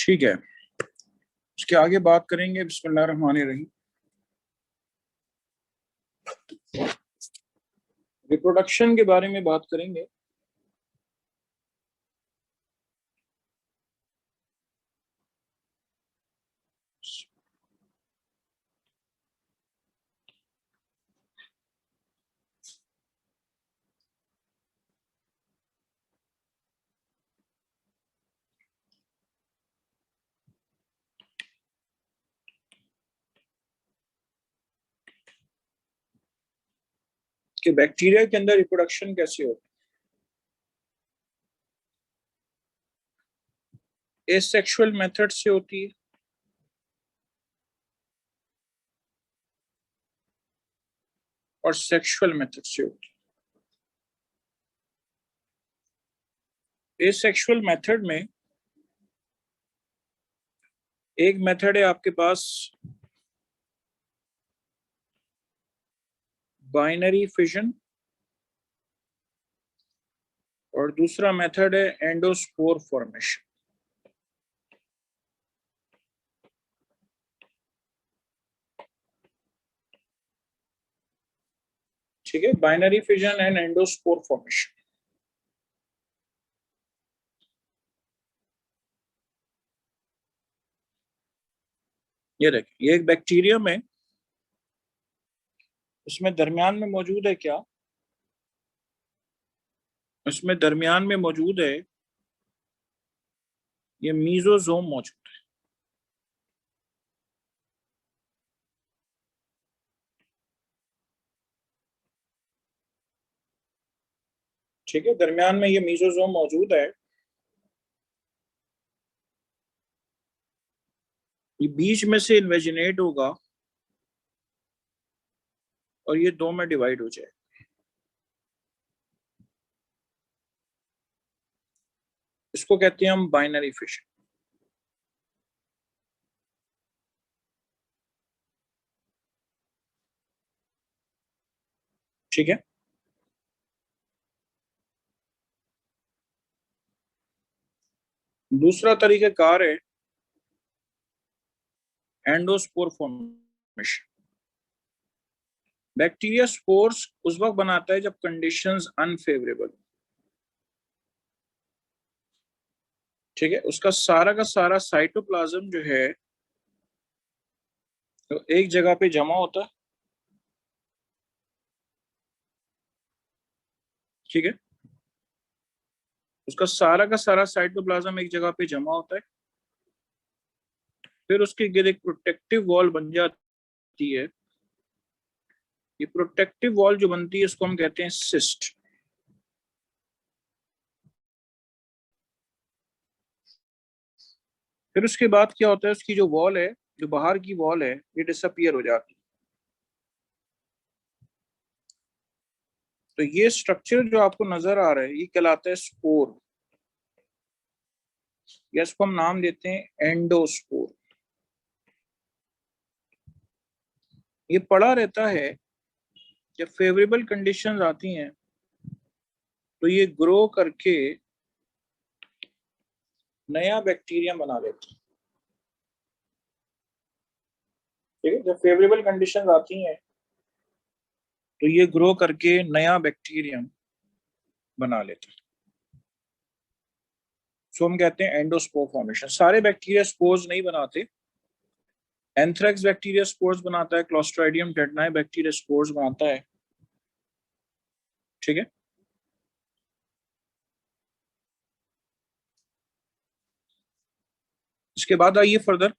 ठीक है, उसके आगे बात करेंगे। बिस्मिल्लाहिर्रहमानिर्रहीम। रिप्रोडक्शन के बारे में बात करेंगे। कि बैक्टीरिया के अंदर रिप्रोडक्शन कैसे होती है। एसेक्सुअल मेथड से होती है और सेक्सुअल मेथड से होती है। एसेक्सुअल मेथड में एक मेथड है आपके पास बाइनरी फिजन और दूसरा मेथड है एंडोस्पोर फॉर्मेशन। ठीक है, binary fission and endospore formation. ये देखिए, ये एक बैक्टीरिया में उसमें दरमियान में मौजूद है क्या? उसमें दरमियान में मौजूद है ये मीजोजोम मौजूद है। ठीक है, दरमियान में ये मीजोजोम मौजूद है। ये बीच में से इन्वेजिनेट होगा और ये दो में डिवाइड हो जाए। इसको कहते हैं हम बाइनरी फिशन। ठीक है, दूसरा तरीकाकार है एंडोस्पोर फॉर्मेशन। बैक्टीरिया स्पोर्स उस वक्त बनाता है जब कंडीशंस अनफेवरेबल। ठीक है, उसका सारा का सारा साइटोप्लाज्म जो है तो एक जगह पे जमा होता है। ठीक है, उसका सारा का सारा साइटोप्लाज्म एक जगह पे जमा होता है। फिर उसके गिर्द एक प्रोटेक्टिव वॉल बन जाती है। ये प्रोटेक्टिव वॉल जो बनती है इसको हम कहते हैं सिस्ट। फिर उसके बाद क्या होता है, उसकी जो वॉल है, जो बाहर की वॉल है, ये डिसअपियर हो जाती है। तो ये स्ट्रक्चर जो आपको नजर आ रहा है ये कहलाता है स्पोर, या इसको हम नाम देते हैं एंडोस्पोर। ये पड़ा रहता है, जब फेवरेबल कंडीशंस आती हैं तो ये ग्रो करके नया बैक्टीरिया बना लेता है। ठीक है, जब फेवरेबल कंडीशंस आती हैं तो ये ग्रो करके नया बैक्टीरियम बना लेता है। सो हम कहते हैं एंडोस्पोर फॉर्मेशन। सारे बैक्टीरिया स्पोर्स नहीं बनाते। एंथ्रेक्स बैक्टीरिया स्पोर्स बनाता है, क्लोस्ट्राइडियम टेटनाई बैक्टीरिया स्पोर्स बनाता है। ठीक है, इसके बाद आइए फर्दर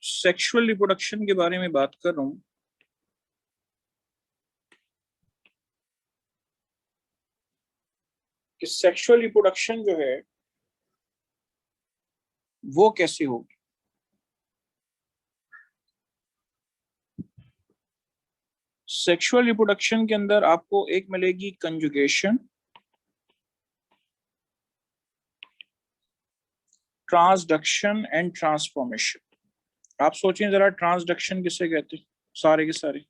सेक्सुअल रिप्रोडक्शन के बारे में बात कर रहा हूं कि सेक्सुअल रिप्रोडक्शन जो है वो कैसे होगी। सेक्सुअल रिप्रोडक्शन के अंदर आपको एक मिलेगी कंजुगेशन, ट्रांसडक्शन एंड ट्रांसफॉर्मेशन। आप सोचें जरा, ट्रांसडक्शन किसे कहते हैं? सारे के सारे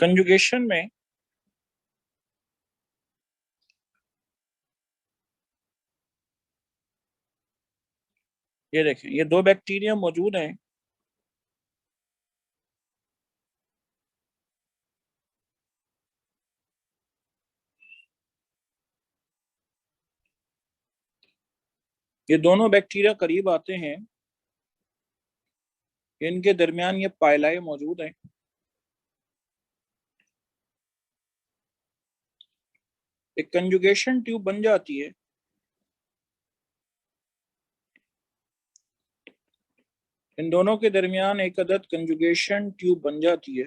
कंजुगेशन में ये देखें, ये दो बैक्टीरिया मौजूद हैं, ये दोनों बैक्टीरिया करीब आते हैं, इनके दरमियान ये पाइलाई मौजूद है। एक कंजुगेशन ट्यूब बन जाती है, इन दोनों के दरमियान एक अदद कंजुगेशन ट्यूब बन जाती है।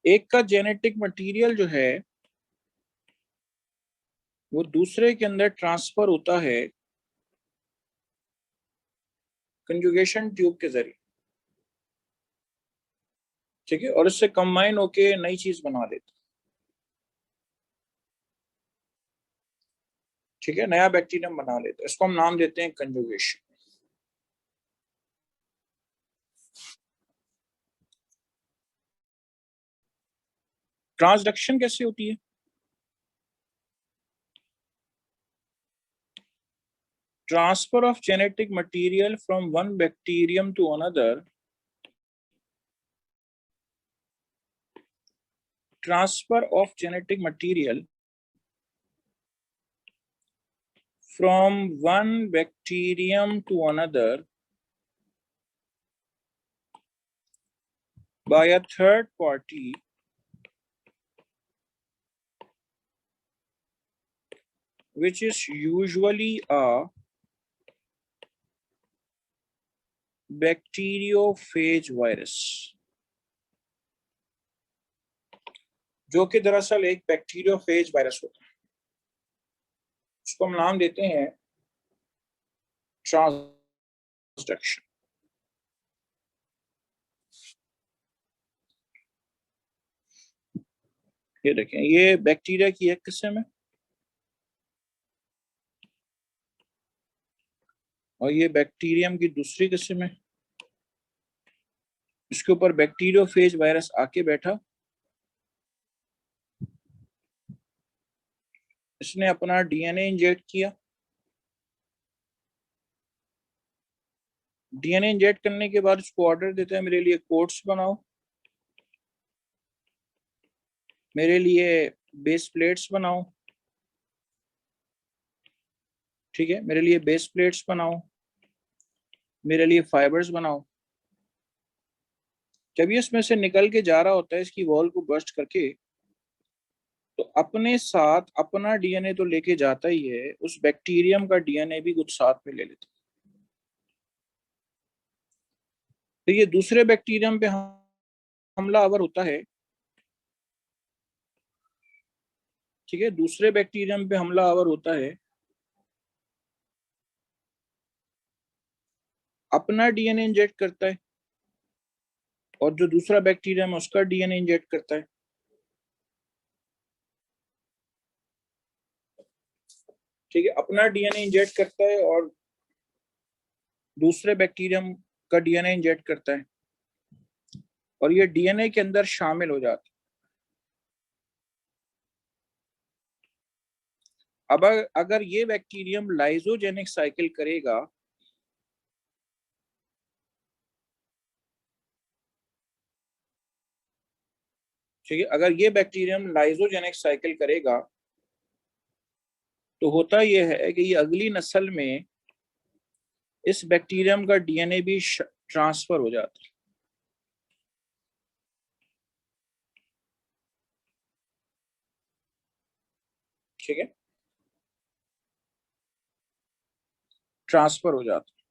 एक का जेनेटिक मटेरियल जो है वो दूसरे के अंदर ट्रांसफर होता है कंजुगेशन ट्यूब के जरिए, ठीक है, और इससे कंबाइन होके नई चीज बना देता, ठीक है, नया बैक्टीरियम बना लेता है। इसको हम नाम देते हैं कंजुगेशन। ट्रांसडक्शन कैसे होती है? Transfer of genetic material from one bacterium to another, transfer of genetic material from one bacterium to another by a third party which is usually a bacteriophage virus, जो कि दरअसल एक बैक्टीरियोफेज वायरस होता है। उसको हम नाम देते हैं ट्रांसडक्शन। ये देखें, ये बैक्टीरिया की एक किस्म है और ये बैक्टीरियम की दूसरी किस्म है। इसके ऊपर बैक्टीरियोफेज वायरस आके बैठा, इसने अपना डीएनए इंजेक्ट किया। डीएनए इंजेक्ट करने के बाद उसको ऑर्डर देता है मेरे लिए कोट्स बनाओ, मेरे लिए बेस प्लेट्स बनाओ, ठीक है, मेरे लिए बेस प्लेट्स बनाओ, मेरे लिए फाइबर्स बनाओ। जब ये इसमें से निकल के जा रहा होता है इसकी वॉल को बर्स्ट करके, तो अपने साथ अपना डीएनए तो लेके जाता ही है, उस बैक्टीरियम का डीएनए भी कुछ साथ में ले लेता है। तो ये दूसरे बैक्टीरियम पे हमलावर होता है, ठीक है, दूसरे बैक्टीरियम पे हमलावर होता है, अपना डीएनए इंजेक्ट करता है और जो दूसरा बैक्टीरियम है उसका डीएनए इंजेक्ट करता है, ठीक है, अपना डीएनए इंजेक्ट करता है और दूसरे बैक्टीरियम का डीएनए इंजेक्ट करता है और ये डीएनए के अंदर शामिल हो जाता है। अब अगर ये बैक्टीरियम लाइजोजेनिक साइकिल करेगा, ठीक है, अगर ये बैक्टीरियम लाइजोजेनिक साइकिल करेगा तो होता यह है कि ये अगली नस्ल में इस बैक्टीरियम का डीएनए भी ट्रांसफर हो जाता है, ठीक है, ट्रांसफर हो जाता है।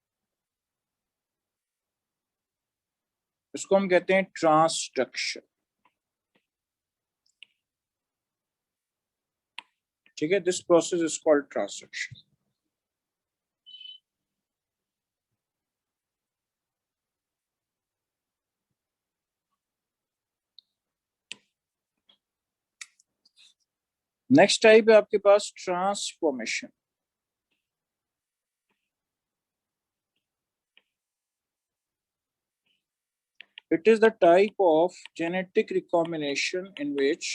इसको हम कहते हैं ट्रांसडक्शन, ठीक है, this process is called transduction. Next type है आपके पास transformation. It is the type of genetic recombination in which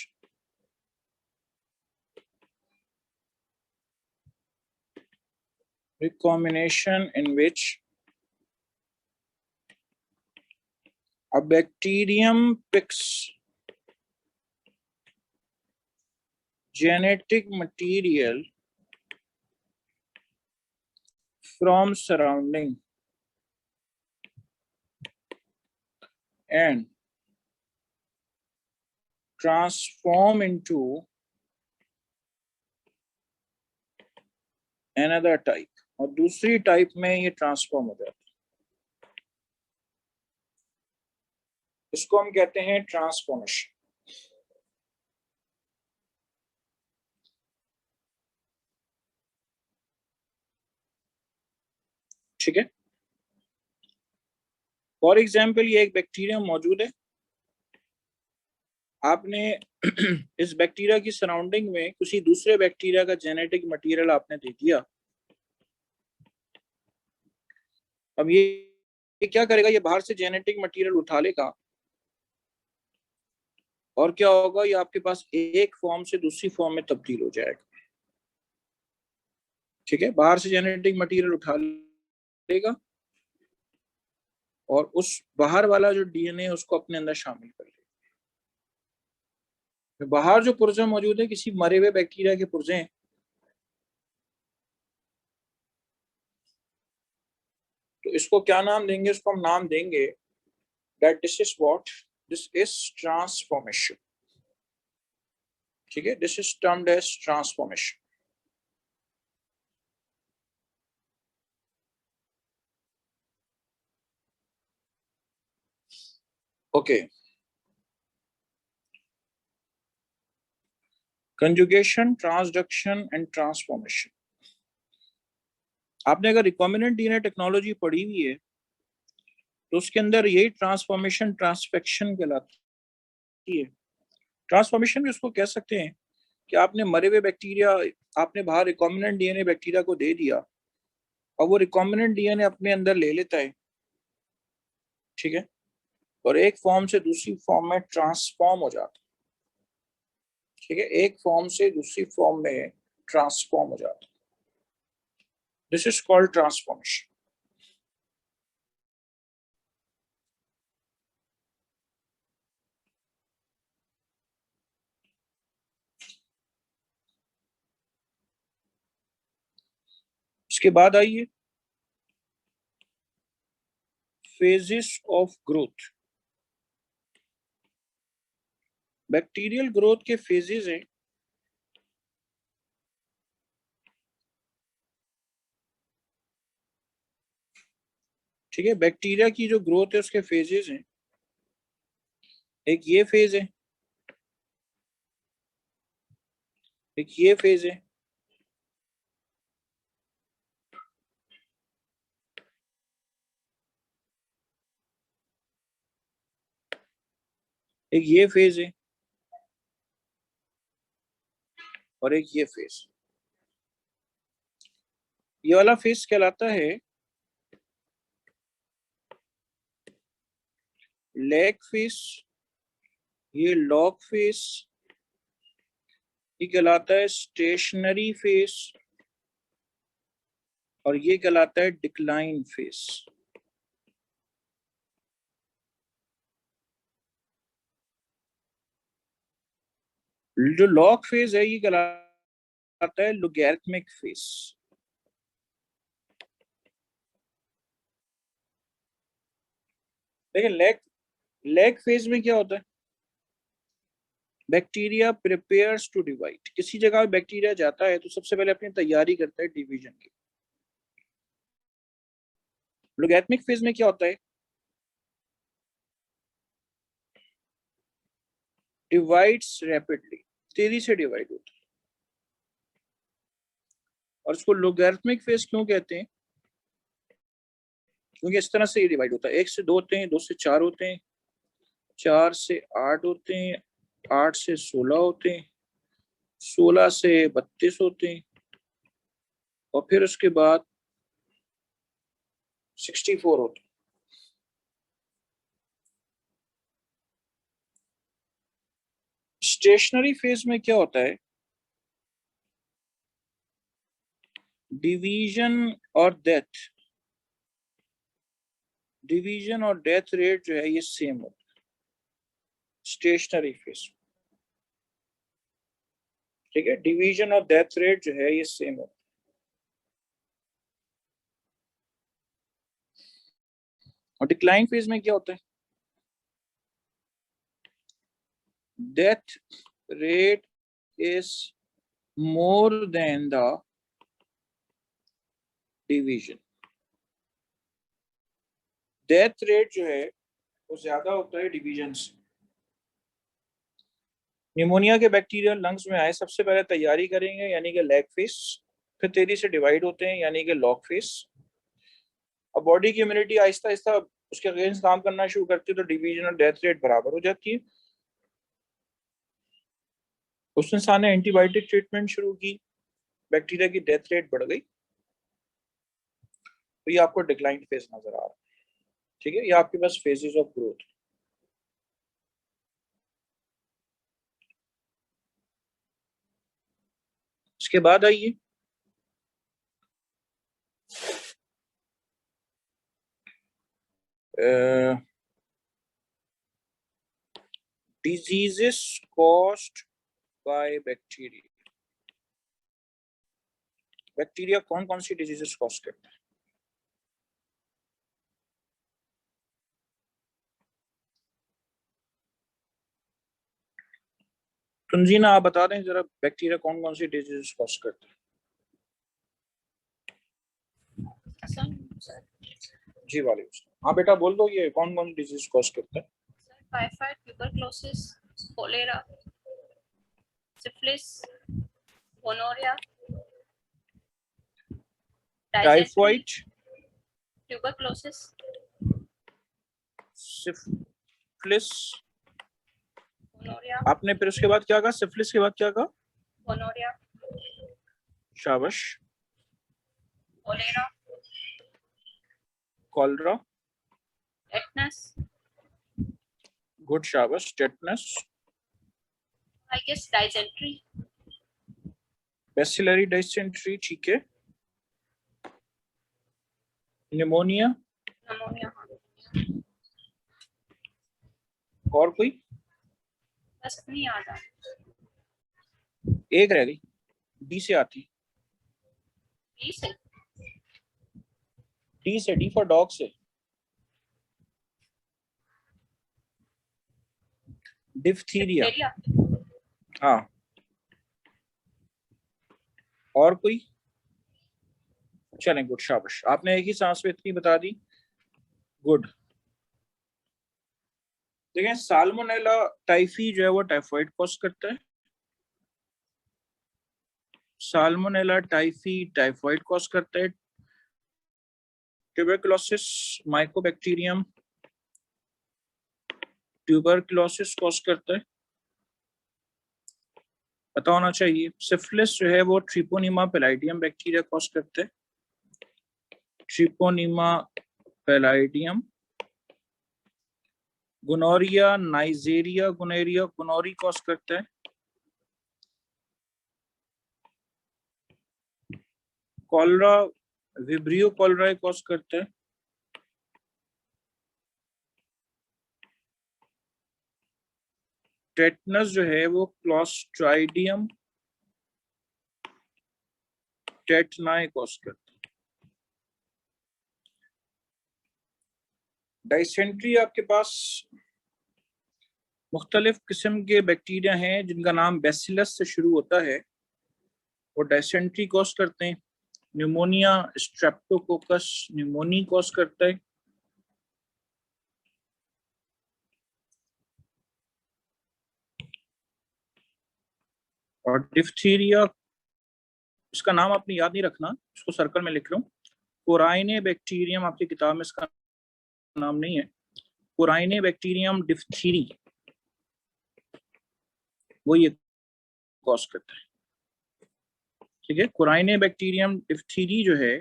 a bacterium picks genetic material from surrounding and transform into another type, और दूसरी टाइप में ये transform हो जाता है। इसको हम कहते हैं ट्रांसफॉर्मेशन। ठीक है, फॉर एग्जाम्पल ये एक बैक्टीरिया मौजूद है, आपने इस बैक्टीरिया की सराउंडिंग में किसी दूसरे बैक्टीरिया का जेनेटिक मटेरियल आपने दे दिया। अब ये क्या करेगा, ये बाहर से जेनेटिक मटेरियल उठा लेगा और क्या होगा, ये आपके पास एक फॉर्म से दूसरी फॉर्म में तब्दील हो जाएगा। ठीक है, बाहर से जेनेटिक मटेरियल उठा लेगा और उस बाहर वाला जो डीएनए उसको अपने अंदर शामिल कर लेगा। बाहर जो पुर्जे मौजूद है किसी मरे हुए बैक्टीरिया के पुर्जे हैं, तो इसको क्या नाम देंगे, इसको हम नाम देंगे that this is what, this is transformation। ठीक है, this is termed as transformation। Okay, conjugation, transduction and transformation. आपने अगर रिकॉम्बिनेंट डीएनए टेक्नोलॉजी पढ़ी हुई है तो उसके अंदर यही ट्रांसफॉर्मेशन ट्रांसफेक्शन कहलाती है। ट्रांसफॉर्मेशन भी उसको कह सकते हैं कि आपने मरे हुए बैक्टीरिया, आपने बाहर रिकॉम्बिनेंट डीएनए बैक्टीरिया को दे दिया और वो रिकॉम्बिनेंट डीएनए अपने अंदर ले लेता है। ठीक है, और एक फॉर्म से दूसरी फॉर्म में ट्रांसफॉर्म हो जाता है। ठीक है, एक फॉर्म से दूसरी फॉर्म में ट्रांसफॉर्म हो जाता है। This is called transformation. इसके बाद आइए phases of growth. Bacterial growth के फेजेस हैं। ठीक है, बैक्टीरिया की जो ग्रोथ है उसके फेजेस हैं। एक ये फेज है, एक ये फेज है, एक ये फेज है और एक ये फेज। ये वाला फेज कहलाता है लैग फेज, ये लॉग फेज, ये कहलाता है स्टेशनरी फेज और ये कहलाता है डिक्लाइन फेज। जो लॉग फेज है ये कहलाता है लोगैरिथमिक फेज। देखिए लैग फेज में क्या होता है, बैक्टीरिया प्रिपेयर्स टू डिवाइड। किसी जगह बैक्टीरिया जाता है तो सबसे पहले अपनी तैयारी करता है डिवीजन की। लोगैरिथमिक फेज में क्या होता है, डिवाइड्स रैपिडली, तेजी से डिवाइड होता है। और इसको लोगैरिथमिक फेज क्यों कहते हैं, क्योंकि इस तरह से ये डिवाइड होता है। 1 से 2 होते हैं, 2 से 4 होते हैं, 4 से 8 होते हैं, 8 से 16 होते हैं, 16 से 32 होते हैं और फिर उसके बाद 64 होते हैं। स्टेशनरी फेज में क्या होता है, डिवीजन और डेथ रेट जो है ये सेम होता है स्टेशनरी फेज, ठीक है। डिवीजन और डेथ रेट जो है ये सेम होता है। और डिक्लाइन फेज में क्या होता है, death rate is more than the division. Death rate जो है वो ज्यादा होता है डिवीजन से। निमोनिया के बैक्टीरिया लंग्स में आए, सबसे पहले तैयारी करेंगे यानी कि लैग फेस, फिर तेजी से डिवाइड होते हैं यानी कि लॉग फेस। अब बॉडी की इम्यूनिटी आहिस्ता आहिस्ता उसके अगेंस्ट काम करना शुरू करती है तो डिवीजन और डेथ रेट बराबर हो जाती है। उस इंसान ने एंटीबायोटिक ट्रीटमेंट शुरू की, बैक्टीरिया की डेथ रेट बढ़ गई, तो ये आपको डिक्लाइन फेज नजर आ रहा है, ठीक है। ये आपके पास फेजेस ऑफ ग्रोथ। इसके बाद आइए diseases caused by bacteria. Bacteria कौन कौन सी डिजीजेस कॉज करते हैं? तंजीना आप बता दें जरा, बैक्टीरिया कौन कौन सी डिजीजेस कॉज करते हैं? जी वालेकुम। हाँ बेटा बोल दो, ये कौन कौन सी डिजीज कॉज करते हैं? Typhoid, tuberculosis, cholera, syphilis, gonorrhoea, typhoid, tuberculosis, syphilis, gonorrhoea, आपने फिर उसके बाद क्या कहा? सिफिलिस के बाद क्या कहा? गोनोरिया, शाबाश। कोलेरा, कॉलरा, टेटनस, गुड शाबाश। Tetanus, I guess dysentery, bacillary dysentery, ठीक है। Pneumonia, pneumonia. और कोई? बस नहीं याद आ। एक रह गई, डी से आती। डी से, डी फॉर डॉग से। डिफ्थीरिया, हाँ। और कोई? चलें, गुड शाबाश। आपने एक ही सांस में इतनी बता दी, गुड। देखें, साल्मोनेला टाइफी जो है वो टाइफाइड कॉज करता है। साल्मोनेला टाइफी टाइफाइड कॉज करता है। ट्यूबरकुलोसिस माइकोबैक्टीरियम ट्यूबरकुलोसिस कॉज करता है, पता होना चाहिए। सिफिलिस जो है वो ट्रिपोनिमा पैलाइडियम बैक्टीरिया कॉज करता है। ट्रिपोनिमा पैलाइडियम। गुनोरिया नाइजेरिया गुनेरिया गुनोरी कॉज करता है। कॉलरा विब्रियो कॉलरा कॉज करता है। टेटनस जो है वो क्लोस्ट्राइडियम टेटनाई कॉज करता है। डाइसेंट्री आपके पास मुख्तलिफ किस्म के बैक्टीरिया हैं जिनका नाम बेसिलस से शुरू होता है, वो डाइसेंट्री कॉज करते हैं। न्यूमोनिया स्ट्रेप्टोकोकस न्यूमोनी कॉज करता है। और डिफ्थीरिया, इसका नाम आपने याद नहीं रखना, इसको सर्कल में लिख लो। कोराइने बैक्टीरियम, आपकी किताब में इसका नाम नहीं है। कोराइने बैक्टीरियम डिफ्थीरी, वो ये कॉज करता है, ठीक है। कोराइने बैक्टीरियम डिफ्थीरी जो है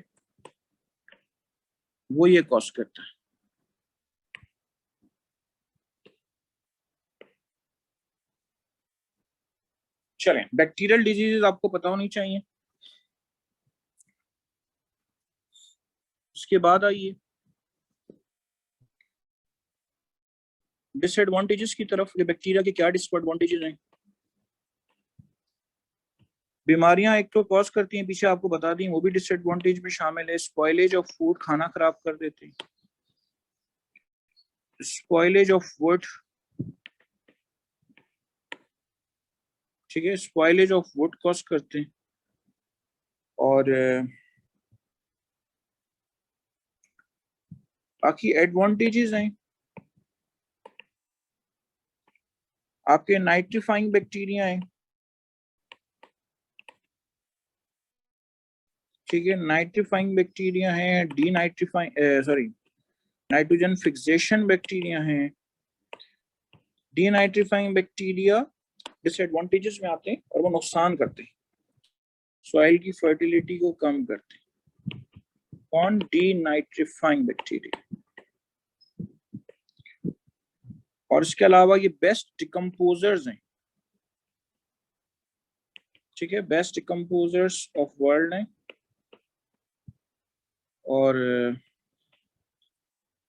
वो ये कॉज करता है। चलें, बैक्टीरियल डिजीजेज आपको पता होनी चाहिए। उसके बाद आइए डिसएडवांटेजेस की तरफ। ये बैक्टीरिया के क्या डिसएडवांटेजेस हैं? बीमारियां एक तो कॉज करती हैं, पीछे आपको बता दी, वो भी डिसएडवांटेज में शामिल है। स्पॉइलेज ऑफ फूड, खाना खराब कर देते हैं। स्पॉइलेज ऑफ वुड, ठीक है, स्पॉइलेज ऑफ वुड कॉज करते हैं। और बाकी एडवांटेजेस हैं आपके नाइट्रीफाइंग बैक्टीरिया हैं, ठीक है, नाइट्रीफाइंग बैक्टीरिया हैं, denitrifying sorry nitrogen fixation bacteria हैं। डीनाइट्रीफाइंग बैक्टीरिया डिसएडवांटेजेस में आते हैं और वो नुकसान करते हैं, सॉइल की फर्टिलिटी को कम करते हैं। कौन? Denitrifying bacteria. और इसके अलावा ये बेस्ट डिकम्पोजर्स हैं, ठीक है, बेस्ट डिकम्पोजर्स ऑफ वर्ल्ड हैं। और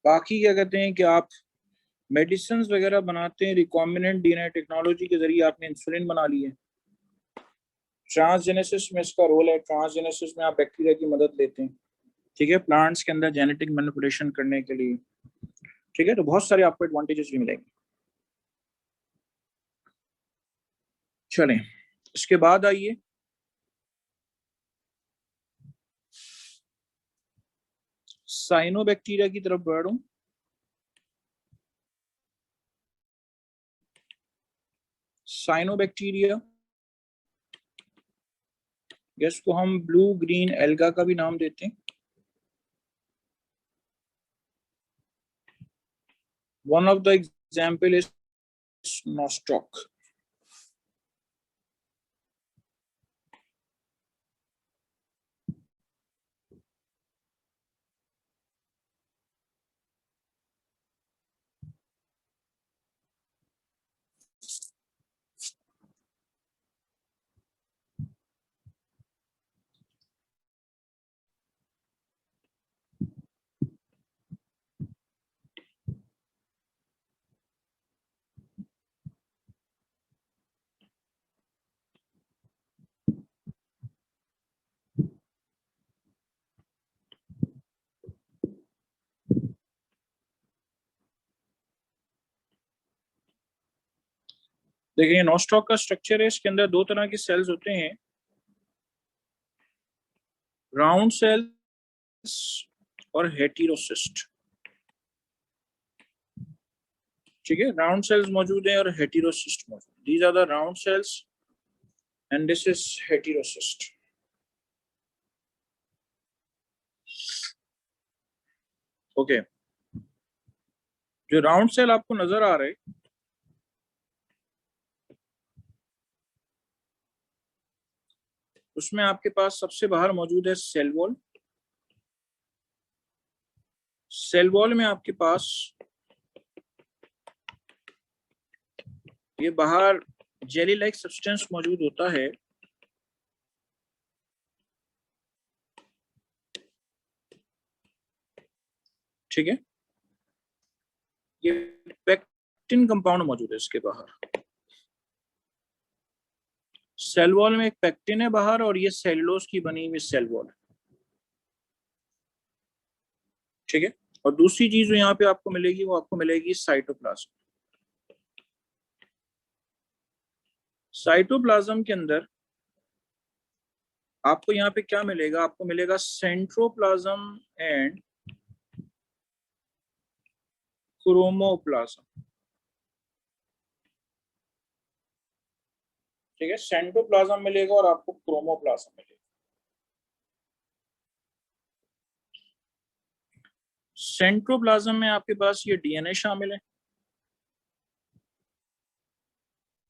बाकी क्या कहते हैं कि आप मेडिसिन वगैरह बनाते हैं, रिकॉम्बिनेंट डीएनए टेक्नोलॉजी के जरिए आपने इंसुलिन बना ली है। ट्रांसजेनेसिस में इसका रोल है, ट्रांसजेनेसिस में आप बैक्टीरिया की मदद लेते हैं, ठीक है, प्लांट्स के अंदर जेनेटिक मैनिपुलेशन करने के लिए, ठीक है। तो बहुत सारे आपको एडवांटेजेस भी मिलेंगे। चलें, इसके बाद आइए साइनोबैक्टीरिया की तरफ बढ़ूं। साइनोबैक्टीरिया, जिसको हम ब्लू ग्रीन एल्गा का भी नाम देते हैं। One of the example is Nostoc. देखिए नोस्टॉक का स्ट्रक्चर है, इसके अंदर दो तरह के सेल्स होते हैं, राउंड सेल्स और हेटेरोसिस्ट, ठीक है, राउंड सेल्स मौजूद है और हेटेरोसिस्ट मौजूद। These are the round cells and this is heterocyst. Okay, जो राउंड सेल आपको नजर आ रहे हैं, उसमें आपके पास सबसे बाहर मौजूद है सेल वॉल। सेल वॉल में आपके पास ये बाहर जेली लाइक सब्सटेंस मौजूद होता है, ठीक है, ये पेक्टिन कंपाउंड मौजूद है इसके बाहर। सेल वॉल में एक पेक्टिन है बाहर और ये सेलुलोज की बनी हुई सेल वॉल है, ठीक है। और दूसरी चीज जो यहाँ पे आपको मिलेगी वो आपको मिलेगी साइटोप्लाज्म। साइटोप्लाज्म के अंदर आपको यहाँ पे क्या मिलेगा? आपको मिलेगा सेंट्रोप्लाज्म एंड क्रोमोप्लाज्म, ठीक है, सेंट्रोप्लाज्म मिलेगा और आपको क्रोमोप्लाज्म मिलेगा। सेंट्रोप्लाज्म में आपके पास ये डीएनए शामिल है,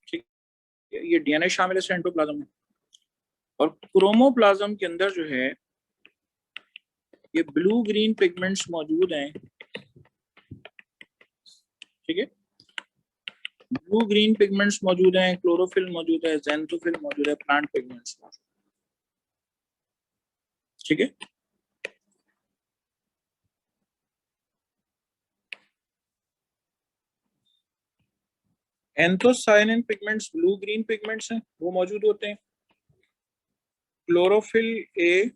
ठीक है, ये डीएनए शामिल है सेंट्रोप्लाज्म में। और क्रोमोप्लाज्म के अंदर जो है ये ब्लू ग्रीन पिगमेंट्स मौजूद हैं, ठीक है। ब्लू ग्रीन पिगमेंट्स मौजूद हैं, क्लोरोफिल मौजूद है, ज़ैंथोफिल मौजूद है, प्लांट पिगमेंट्स मौजूद। ठीक है, anthocyanin pigments blue green pigments हैं, वो मौजूद होते हैं। क्लोरोफिल ए,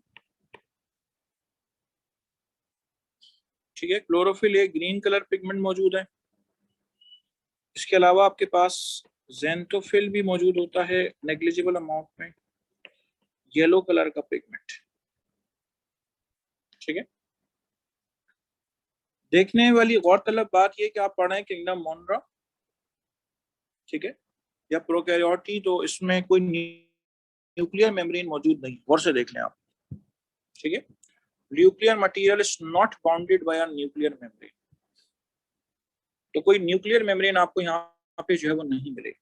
ठीक है, chlorophyll A green colour pigment मौजूद है। इसके अलावा आपके पास ज़ैंथोफिल भी मौजूद होता है नेग्लिजिबल अमाउंट में, येलो कलर का पिगमेंट। ठीक है, देखने वाली गौरतलब बात यह कि आप पढ़ रहे हैं किंगडम मोनरा, ठीक है, या प्रोकैरियोटी, तो इसमें कोई न्यूक्लियर मेम्ब्रेन मौजूद नहीं, गौर से देख लें आप। ठीक है, nuclear material is not bounded by a nuclear membrane, तो कोई न्यूक्लियर मेम्ब्रेन आपको यहाँ पे जो है वो नहीं मिलेगी।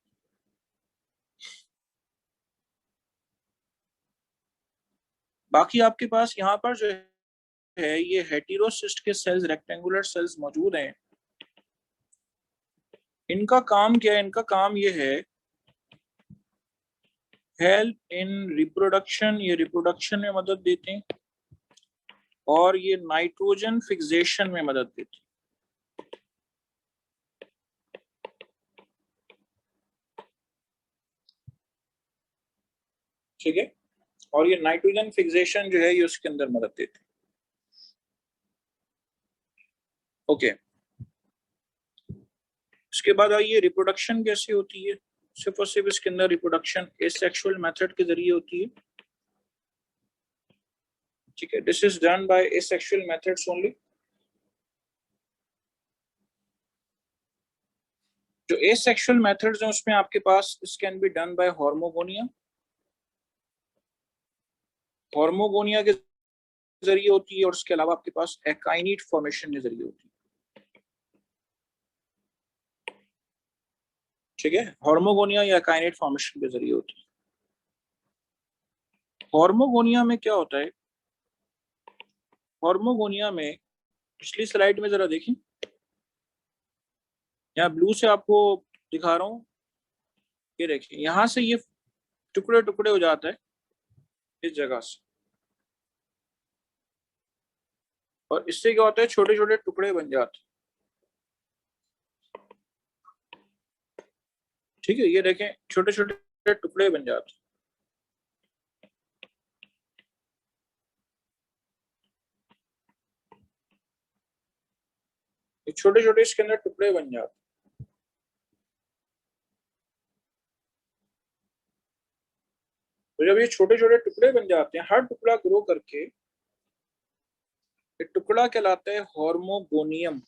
बाकी आपके पास यहाँ पर जो है ये हेटेरोसिस्ट के सेल्स, रेक्टेंगुलर सेल्स मौजूद हैं। इनका काम क्या है? इनका काम ये है हेल्प इन रिप्रोडक्शन, ये रिप्रोडक्शन में मदद देते हैं, और ये नाइट्रोजन फिक्सेशन में मदद देते हैं। ठीक है, और ये नाइट्रोजन फिक्सेशन जो है ये उसके अंदर मदद देते हैं। ओके, इसके बाद आइए रिप्रोडक्शन कैसे होती है। सिर्फ और सिर्फ इसके अंदर रिप्रोडक्शन एसेक्सुअल मेथड के जरिए होती है। ठीक है, this is done by asexual methods only. जो एसेक्सुअल मेथड्स हैं उसमें आपके पास this can be done by hormogonia, hormogonia के जरिए होती है, और उसके अलावा आपके पास एकाइनेट फॉर्मेशन के जरिए होती है। ठीक है, हार्मोगोनिया या एकाइनेट फॉर्मेशन के जरिए होती है। हार्मोगोनिया में क्या होता है? हार्मोगोनिया में पिछली स्लाइड में जरा देखिए, यहाँ ब्लू से आपको दिखा रहा हूँ, ये देखिए यहां से ये टुकड़े टुकड़े हो जाता है इस जगह से, और इससे क्या होता है, छोटे छोटे टुकड़े बन जाते हैं। ठीक है, ये देखें छोटे छोटे टुकड़े बन जाते हैं। छोटे छोटे इसके अंदर टुकड़े बन जाते हैं। तो जब ये छोटे छोटे टुकड़े बन जाते हैं, हर टुकड़ा ग्रो करके, ये टुकड़ा कहलाता है हार्मोगोनियम।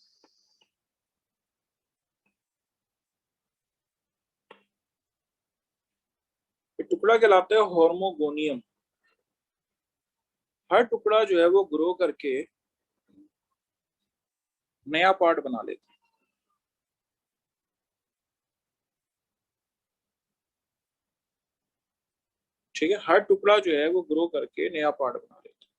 ये टुकड़ा कहलाता है हार्मोगोनियम। हर टुकड़ा जो है वो ग्रो करके नया पार्ट बना लेता है। ठीक है, हर टुकड़ा जो है वो ग्रो करके नया पार्ट बना लेता है।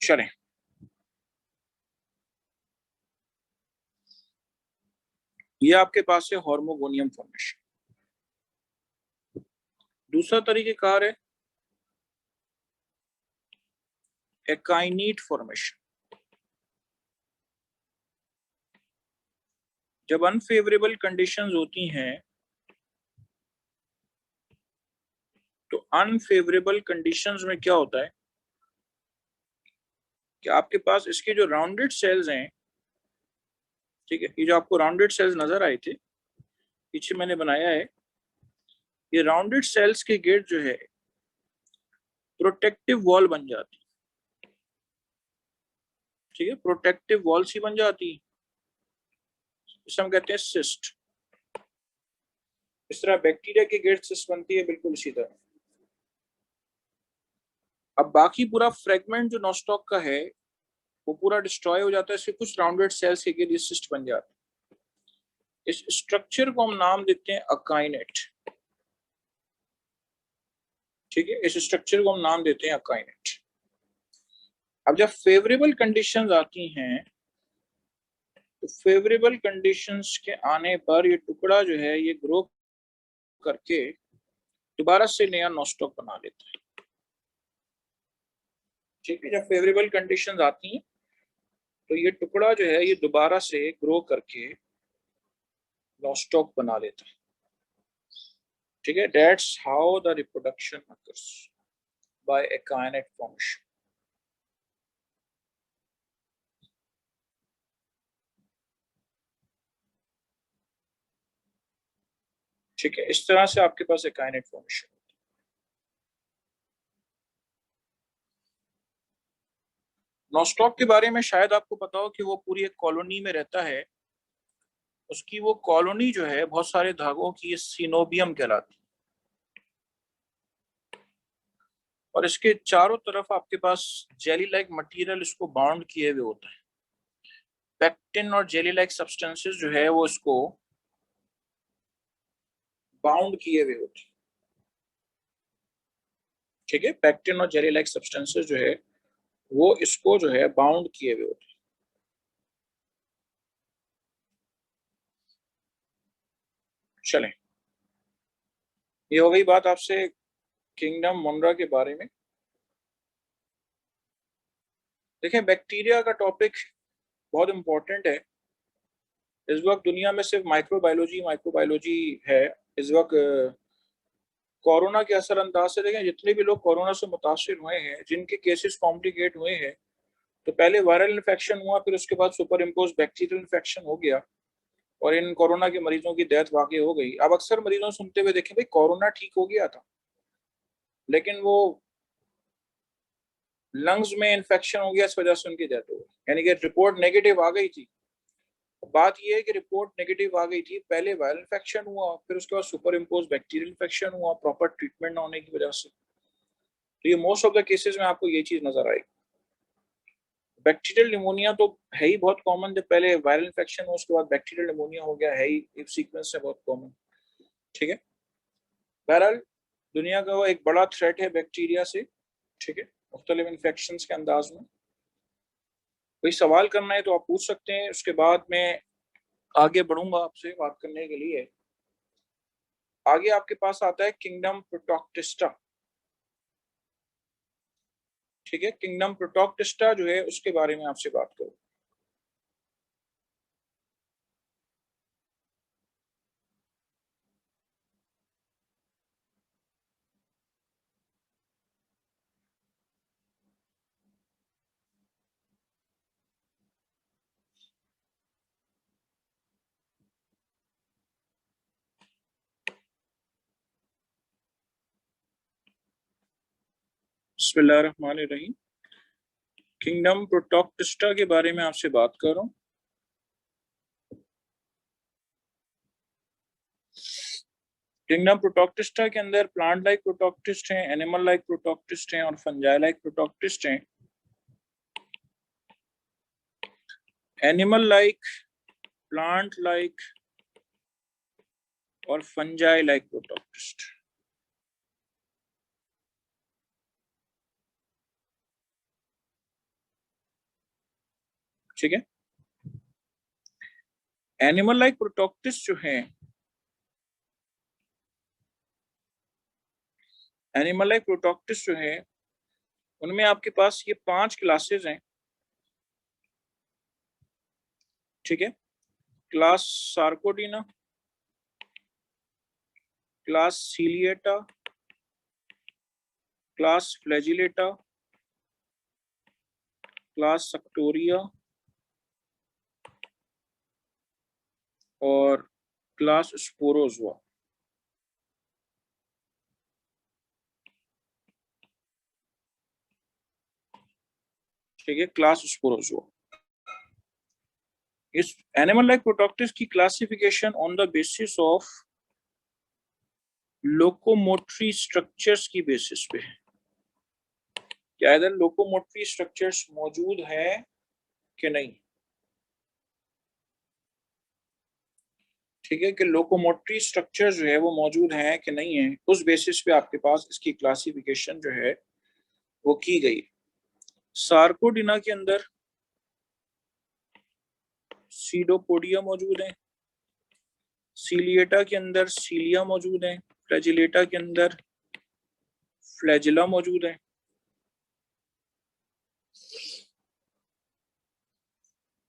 चलें, ये आपके पास है हार्मोगोनियम फॉर्मेशन। दूसरा तरीकेकार है एकाइनेट फॉर्मेशन। जब अनफेवरेबल कंडीशंस होती हैं, तो अनफेवरेबल कंडीशंस में क्या होता है कि आपके पास इसके जो राउंडेड सेल्स हैं, ठीक है, ये जो आपको राउंडेड सेल्स नजर आए थे पीछे मैंने बनाया है, ये राउंडेड सेल्स के गेट जो है प्रोटेक्टिव वॉल बन जाती। ठीक है, प्रोटेक्टिव वॉल सी बन जाती, इसे हम कहते हैं सिस्ट। इस तरह बैक्टीरिया की गेट सिस्ट बनती है, बिल्कुल इसी तरह। अब बाकी पूरा फ्रेगमेंट जो नॉस्टॉक का है वो पूरा डिस्ट्रॉय हो जाता है, इससे कुछ राउंडेड सेल्स के गेट सिस्ट बन जाते हैं। इस स्ट्रक्चर को हम नाम देते हैं अकाइनेट। ठीक है, इस स्ट्रक्चर को हम नाम देते हैं अकाइनेट। अब जब फेवरेबल कंडीशंस आती हैं तो फेवरेबल कंडीशंस के आने पर ये टुकड़ा जो है ये ग्रो करके दोबारा से नया नॉस्टॉक बना लेता है। ठीक है, जब फेवरेबल कंडीशंस आती हैं तो ये टुकड़ा जो है ये दोबारा से ग्रो करके नॉस्टॉक बना लेता है। ठीक है, that's how the reproduction occurs by akinete formation. ठीक है, इस तरह से आपके पास एकाइनेट फॉर्मेशन। नॉस्टॉक के बारे में शायद आपको पता हो कि वो पूरी एक कॉलोनी में रहता है। उसकी वो कॉलोनी जो है बहुत सारे धागों की सिनोबियम कहलाती है और इसके चारों तरफ आपके पास जेली लाइक मटेरियल इसको बाउंड किए हुए होता है। पेक्टिन और जेली लाइक सब्सटेंसेस जो है वो इसको बाउंड किए हुए होते हैं। ठीक है, पेक्टिन और जेली लाइक सब्सटेंसेस जो है वो इसको जो है बाउंड किए हुए होते हैं। चलें, ये हो गई बात आपसे किंगडम मोनरा के बारे में। देखें, बैक्टीरिया का टॉपिक बहुत इंपॉर्टेंट है। इस वक्त दुनिया में सिर्फ माइक्रोबायोलॉजी है। इस वक्त कोरोना के असरअंदाज से देखें, जितने भी लोग कोरोना से मुतासिर हुए हैं, जिनके केसेस कॉम्प्लिकेट हुए हैं, तो पहले वायरल इन्फेक्शन हुआ, फिर उसके बाद सुपर इम्पोज बैक्टीरियल इन्फेक्शन हो गया और इन कोरोना के मरीजों की डेथ वाकई हो गई। अब अक्सर मरीजों सुनते हुए देखें, भाई कोरोना ठीक हो गया था लेकिन वो लंग्स में इन्फेक्शन हो गया, इस वजह से उनकी डेथ हो गई, यानी कि रिपोर्ट नेगेटिव आ गई थी। बात यह है कि रिपोर्ट नेगेटिव आ गई थी, पहले वायरल इन्फेक्शन हुआ, फिर उसके बाद सुपर इम्पोज बैक्टीरियल इन्फेक्शन हुआ प्रॉपर ट्रीटमेंट ना होने की वजह से। तो ये मोस्ट ऑफ द केसेस में आपको ये चीज नजर आएगी। बैक्टीरियल निमोनिया तो है ही बहुत कॉमन, जब पहले वायरल इन्फेक्शन हो उसके बाद बैक्टीरियल निमोनिया हो गया, है ही एक सीक्वेंस से बहुत कॉमन। ठीक है, बहरहाल दुनिया का वो एक बड़ा थ्रेट है बैक्टीरिया से। ठीक है, मुख्तलिफ इन्फेक्शन के अंदाज में। कोई सवाल करना है तो आप पूछ सकते हैं, उसके बाद मैं आगे बढ़ूंगा आपसे बात करने के लिए। आगे आपके पास आता है किंगडम प्रोटोक्टिस्टा। ठीक है, किंगडम प्रोटोक्टिस्टा जो है उसके बारे में आपसे बात करूँ। बिस्मिल्लाहिर्रहमानिर्रहीम। किंगडम प्रोटोक्टिस्टा के बारे में आपसे बात कर रहा हूँ। किंगडम प्रोटोक्टिस्टा के अंदर प्लांट लाइक प्रोटोक्टिस्ट हैं, एनिमल लाइक प्रोटोक्टिस्ट हैं और फंजाई लाइक प्रोटोक्टिस्ट हैं। एनिमल लाइक, प्लांट लाइक और फंजाई लाइक प्रोटोक्टिस्ट। ठीक है, एनिमल लाइक प्रोटोक्टिस्ट जो है, एनिमल लाइक प्रोटोक्टिस्ट जो है उनमें आपके पास ये 5 क्लासेस हैं। ठीक है, class Sarcodina, class सीलिएटा, class फ्लैजिलेटा, class सक्टोरिया और क्लास स्पोरोजोआ। ठीक है, क्लास स्पोरोजोआ। इस एनिमल लाइक प्रोटोक्टिस्ट की classification on the basis of locomotory structures की बेसिस पे है। क्या इधर लोकोमोटरी स्ट्रक्चर्स मौजूद है कि नहीं। ठीक है, कि लोकोमोटरी स्ट्रक्चर जो है वो मौजूद है कि नहीं है, उस बेसिस पे आपके पास इसकी क्लासिफिकेशन जो है वो की गई। सार्कोडिना के अंदर सीडोपोडिया मौजूद है, सीलिएटा के अंदर सीलिया मौजूद है, फ्लैजिलेटा के अंदर फ्लैजिला मौजूद है।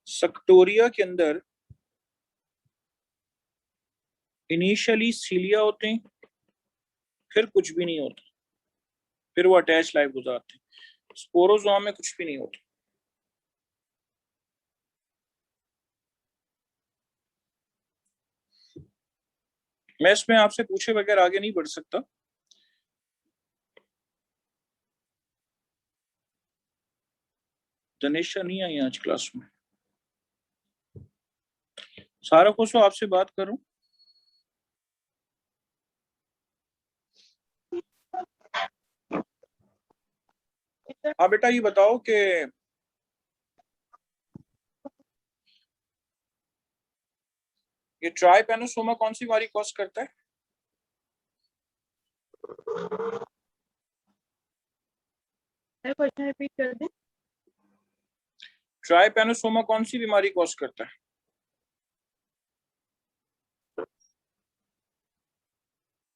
सक्टोरिया के अंदर इनिशियली सीलिया होते हैं, फिर कुछ भी नहीं होता, फिर वो अटैच लाइफ गुजारते हैं। स्पोरोजोआ में कुछ भी नहीं होता। मैं इसमें आपसे पूछे बगैर आगे नहीं बढ़ सकता। दनेशा नहीं आई आज क्लास में। सारा खुश हो आपसे बात करूं। हाँ बेटा, ये बताओ कि ये ट्राइपैनोसोमा कौन सी बीमारी कॉज करता है? क्वेश्चन रिपीट कर दें। ट्राइपैनोसोमा कौन सी बीमारी कॉज करता है?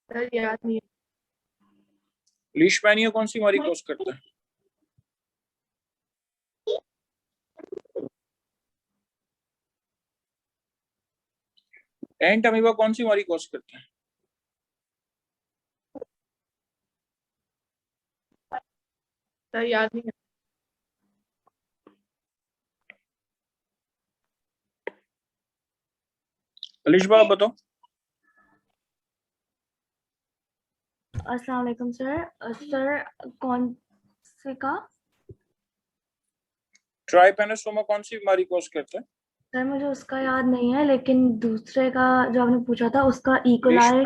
सर याद नहीं है। लीशमैनिया कौन सी बीमारी कॉज करता है? एंट अमीबा कौन सी बीमारी कॉज करता है? सर याद नहीं है। अलिशबा आप बताओ। अस्सलाम वालेकुम सर। सर कौन से का? ट्राइपैनोसोमा कौन सी बीमारी कॉज करता है? सर मुझे उसका याद नहीं है, लेकिन दूसरे का जो आपने पूछा था उसका इकोलाई।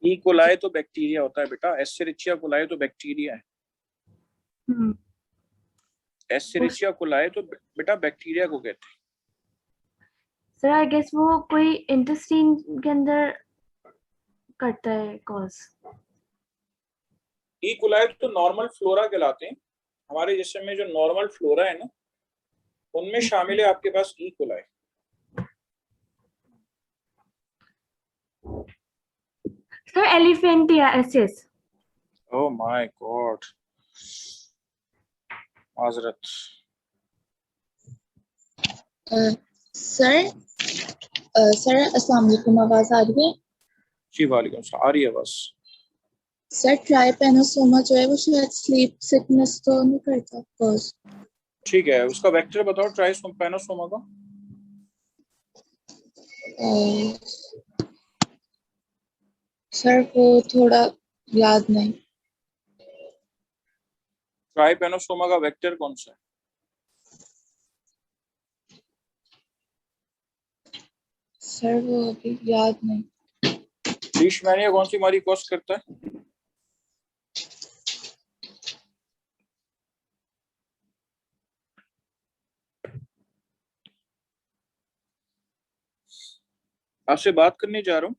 ई कोलाई तो बैक्टीरिया होता है बेटा, एस्चेरिचिया कोलाई तो बैक्टीरिया है। एस्चेरिचिया कोलाई तो बेटा बैक्टीरिया को कहते हैं। सर आई गेस वो कोई इंटेस्टाइन के अंदर करता है कॉज। ई कोलाई तो नॉर्मल फ्लोरा कहलाते हैं। हमारे जिस्म में जो नॉर्मल फ्लोरा है ना, उनमें शामिल है आपके पास E coli. Sir elephantiasis. Oh my god, माजरत। सर अस्सलाम वालेकुम, आवाज आ रही है? जी वालेकुम सलाम, आ रही है बस। सर ट्राइपैनोसोमा जो है वो शायद स्लीप सिकनेस तो नहीं करता कॉज? ठीक है, उसका वेक्टर बताओ ट्राइपैनोसोमा का। सर वो थोड़ा याद नहीं। ट्राइपैनोसोमा का वेक्टर कौन सा है? सर वो अभी याद नहीं। लीशमैनिया कौन सी बीमारी कॉज करता है? आपसे बात करने जा रहा हूँ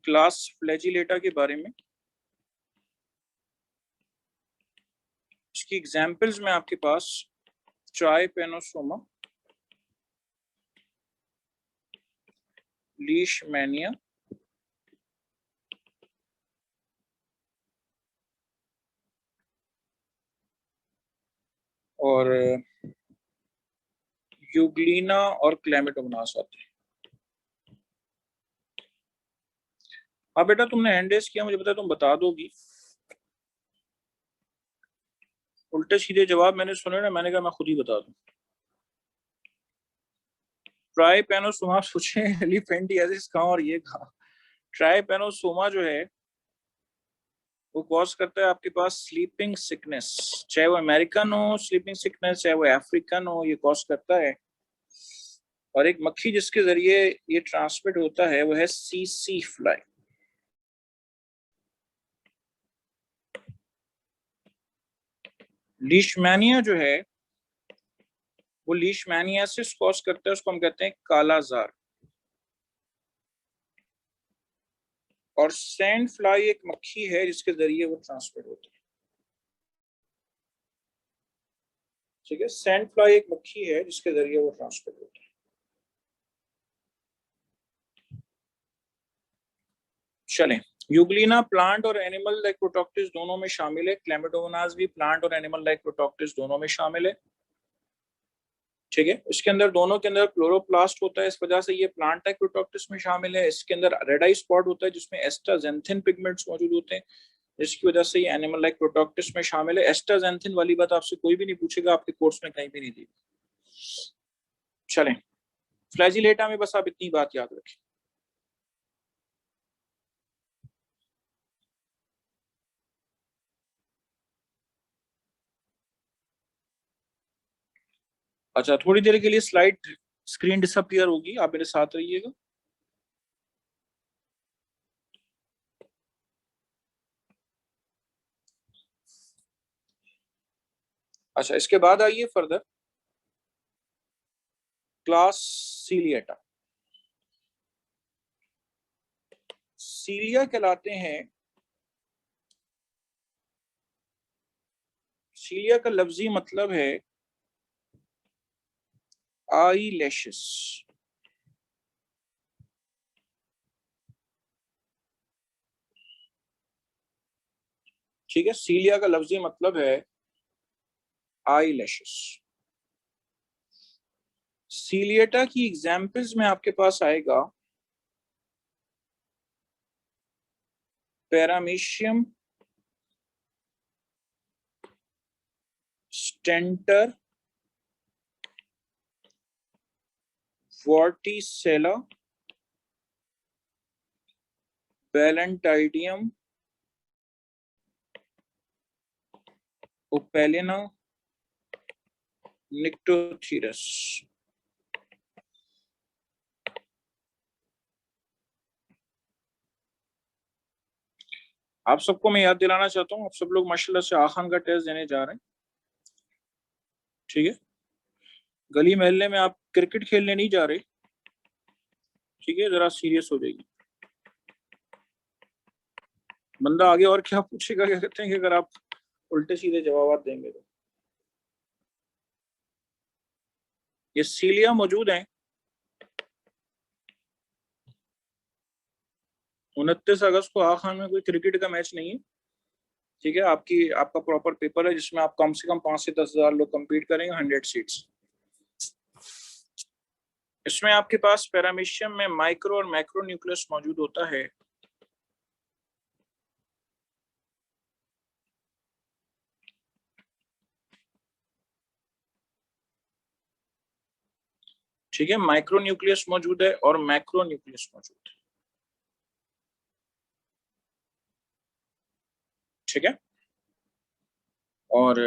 क्लास फ्लैजिलेटा के बारे में। इसकी एग्जांपल्स में आपके पास ट्राइपैनोसोमा, लीशमैनिया और यूग्लिना और क्लैमिडोमोनास आते हैं। हाँ बेटा, तुमने हैंड रेज किया, मुझे पता है तुम बता दोगी। उल्टे सीधे जवाब मैंने सुने ना, मैंने कहा मैं खुद ही बता दूं। ट्राइपैनोसोमा पूछे एलिफेंटियासिस कहाँ और ये कहाँ। ट्राइपैनोसोमा जो है वो कॉज करता है आपके पास स्लीपिंग सिकनेस, चाहे वो अमेरिकन हो स्लीपिंग सिकनेस, चाहे वो अफ्रीकन हो, ये कॉज करता है। और एक मक्खी जिसके जरिए ये ट्रांसमिट होता है वो है सीसी फ्लाई। लीशमैनिया जो है वो लीशमैनियासिस कॉज करता है, उसको हम कहते हैं कालाजार। और सैंड फ्लाई एक मक्खी है जिसके जरिए वो ट्रांसमिट होती है। ठीक है, सैंड फ्लाई एक मक्खी है जिसके जरिए वो ट्रांसमिट होती है। चलें, यूग्लिना प्लांट और एनिमल लाइक प्रोटोक्टिस दोनों में शामिल है। क्लैमिडोमोनास भी प्लांट और एनिमल लाइक प्रोटोक्टिस दोनों में शामिल है। ठीक है, इसके अंदर दोनों के अंदर क्लोरोप्लास्ट होता है, इस वजह से ये प्लांट लाइक प्रोटोक्टिस में शामिल है। इसके अंदर रेड आई स्पॉट होता है जिसमें एस्टाजेंथिन पिगमेंट्स मौजूद होते हैं, जिसकी वजह से ये एनिमल लाइक प्रोटोक्टिस में शामिल है। एस्टाजेंथिन वाली बात आपसे कोई भी नहीं पूछेगा, आपके कोर्स में कहीं भी नहीं दी। चलें, फ्लैजिलेटा में बस आप इतनी बात याद रखें। अच्छा, थोड़ी देर के लिए स्लाइड स्क्रीन डिसअपीयर होगी, आप मेरे साथ रहिएगा। अच्छा, इसके बाद आइए फर्दर क्लास सीलिएटा। सीलिया कहलाते हैं, सीलिया का लफ्जी मतलब है आई लैशेस। ठीक है, सीलिया का लफ्जी मतलब है आई लैशेस। सीलिएटा की एग्जाम्पल्स में आपके पास आएगा पैरामीशियम, स्टेंटर, वॉर्टिसेला, बैलेंटाइडियम, ओपेलिना, निक्टोथीरस। आप सबको मैं याद दिलाना चाहता हूँ, आप सब लोग माशाल्लाह से आखान का टेस्ट देने जा रहे हैं। ठीक है, गली मोहल्ले में आप क्रिकेट खेलने नहीं जा रहे। ठीक है, जरा सीरियस हो जाइए। बंदा आगे और क्या पूछेगा, क्या कहते हैं कि अगर आप उल्टे सीधे जवाब देंगे तो। ये सीलिया मौजूद है। 29 अगस्त को आखान में कोई क्रिकेट का मैच नहीं है। ठीक है, आपका प्रॉपर पेपर है जिसमें आप कम से कम 5 से 10 हजार लोग कंपीट करेंगे, 100 सीट्स। इसमें आपके पास पैरामीशियम में माइक्रो और मैक्रो न्यूक्लियस मौजूद होता है। ठीक है, माइक्रो न्यूक्लियस मौजूद है और मैक्रो न्यूक्लियस मौजूद है। ठीक है, और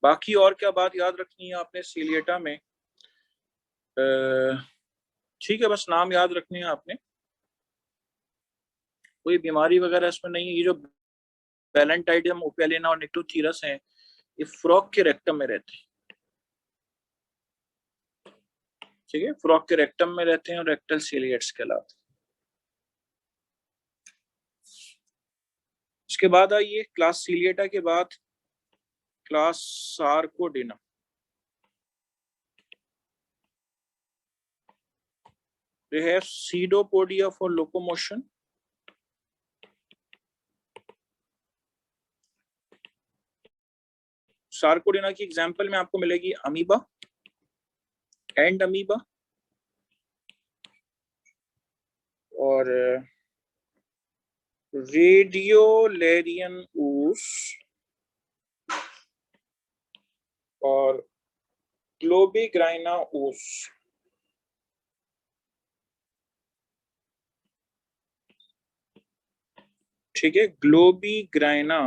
बाकी और क्या बात याद रखनी है आपने सीलिएटा में? ठीक है, बस नाम याद रखने हैं आपने, कोई बीमारी वगैरह इसमें नहीं है। ये जो बैलेंटाइडियम, ओपेलिना और निक्टोथीरस हैं, ये फ्रॉग के रेक्टम में रहते हैं। ठीक है, फ्रॉग के रेक्टम में रहते हैं और रेक्टल सीलिएट्स कहलाते हैं। इसके बाद आइए क्लास सीलिएटा के बाद class sarcodina. They have pseudopodia for locomotion. Sarcodina की एग्जांपल में आपको मिलेगी अमीबा एंड अमीबा और रेडियोलेरियन ऊस और ग्लोबिग्राइना ऊस। ठीक है, ग्लोबिग्राइना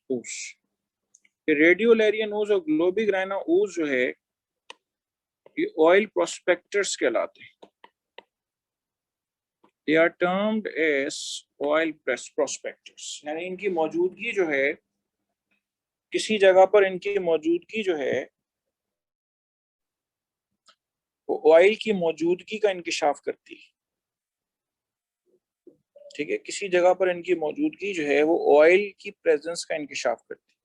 ऊस। रेडियोलेरियन ऊस और ग्लोबिग्राइना ऊस जो है ये ऑयल प्रोस्पेक्टर्स कहलाते हैं। They are termed as oil prospectors, यानी इनकी मौजूदगी जो है, किसी जगह पर इनकी मौजूदगी जो है वो ऑयल की मौजूदगी का इंकिशाफ करती है। ठीक है, किसी जगह पर इनकी मौजूदगी जो है वो ऑयल की प्रेजेंस का इंकिशाफ करती है।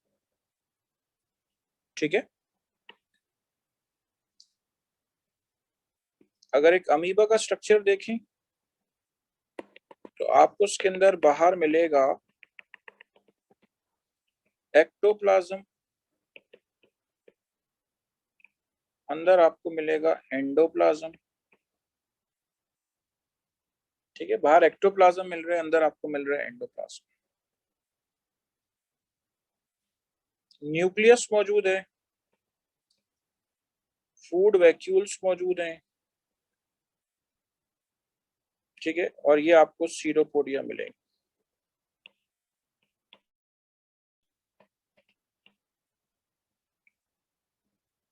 ठीक है, अगर एक अमीबा का स्ट्रक्चर देखें तो आपको उसके अंदर बाहर मिलेगा एक्टोप्लाज्म, अंदर आपको मिलेगा एंडोप्लाज्म। ठीक है, बाहर एक्टोप्लाज्म मिल रहा है, अंदर आपको मिल रहा है एंडोप्लाज्म। न्यूक्लियस मौजूद है, फूड वैक्यूल्स मौजूद हैं। ठीक है, और ये आपको सीरोपोडिया मिलेंगे।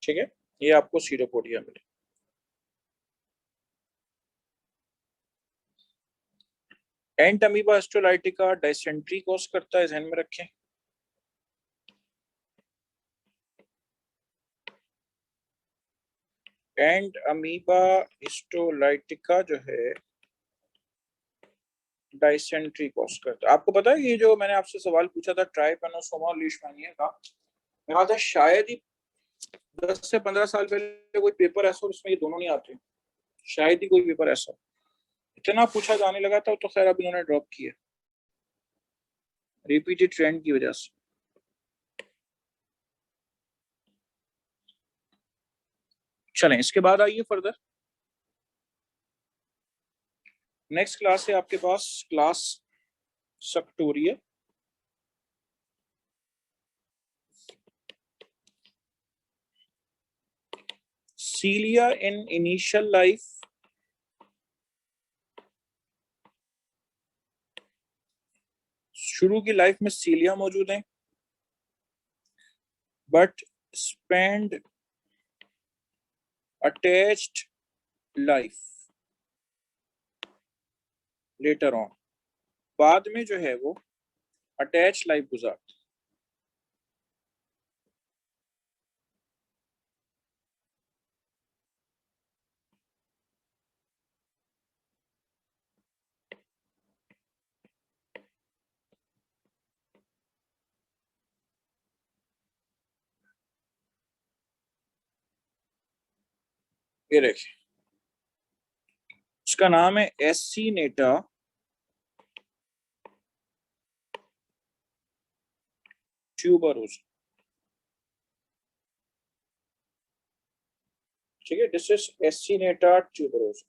ठीक है, ये आपको सीरोपोडिया मिलेंगे। एंट अमीबा हिस्टोलाइटिका डायसेंट्री कॉज करता है, ध्यान में रखें। एंट अमीबा हिस्टोलाइटिका जो है डायसेंट्री कॉज करता है। आपको पता है ये जो मैंने आपसे सवाल पूछा था ट्राइपैनोसोमा और लीशमैनिया का, मेरा था शायद ही 10 से 15 साल पहले कोई पेपर ऐसा उसमें ये दोनों नहीं आते, शायद ही कोई पेपर ऐसा। इतना पूछा जाने लगा था तो खैर अब इन्होंने ड्रॉप किया रिपीटेड ट्रेंड की वजह से। चलें, इसके बाद आइए फर्दर। नेक्स्ट क्लास है आपके पास class suctorial. Cilia in initial life, शुरू की लाइफ में सीलिया मौजूद हैं, but spend attached life later on, बाद में जो है वो अटैच लाइफ गुजारते। ये देखिए, इसका नाम है एसिनेटा ट्यूबरोसा। ठीक है, this is acineta tuberosa.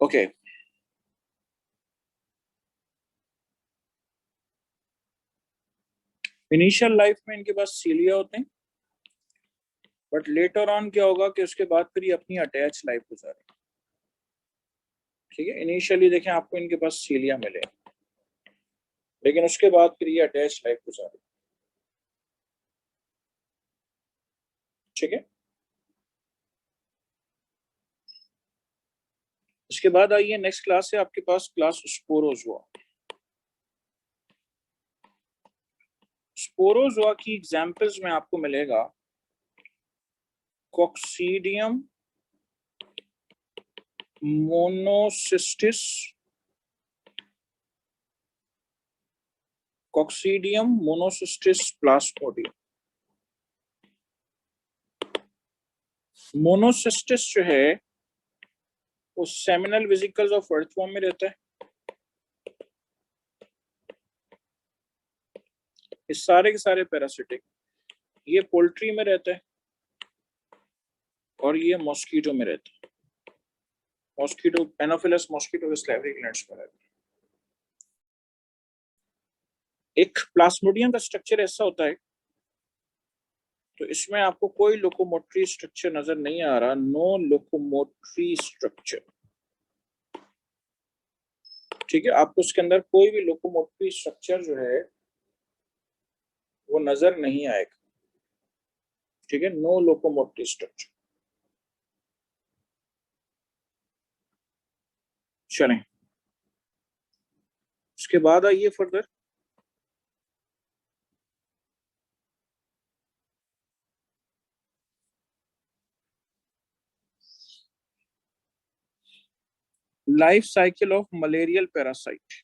Okay, initial life में इनके पास सीलिया होते हैं, बट लेटर ऑन क्या होगा कि उसके बाद फिर ये अपनी अटैच लाइफ गुजारे। ठीक है, इनिशियली देखें आपको इनके पास सीलिया मिले, लेकिन उसके बाद फिर ये अटैच लाइफ गुजारे। ठीक है, इसके बाद आइए नेक्स्ट क्लास है आपके पास क्लास स्पोरोजोआ। स्पोरोजोआ की एग्जांपल्स में आपको मिलेगा कॉक्सीडियम मोनोसिस्टिस, कॉक्सीडियम मोनोसिस्टिस प्लास्मोडियम। मोनोसिस्टिस जो है वो सेमिनल वेसिकल्स ऑफ अर्थवॉर्म में रहता है। ये सारे के सारे पैरासिटिक, ये पोल्ट्री में रहता है और ये मॉस्किटो में रहता है। मॉस्किटो एनोफिलस मॉस्किटो के स्लैवरी ग्लैंड्स में रहता है। एक प्लास्मोडियम का स्ट्रक्चर ऐसा होता है, तो इसमें आपको कोई लोकोमोटरी स्ट्रक्चर नजर नहीं आ रहा, नो लोकोमोटरी स्ट्रक्चर। ठीक है, आपको उसके अंदर कोई भी लोकोमोटरी स्ट्रक्चर जो है वो नजर नहीं आएगा। ठीक है, नो लोकोमोटरी स्ट्रक्चर। चलें, उसके बाद आइए further life cycle of malarial parasite.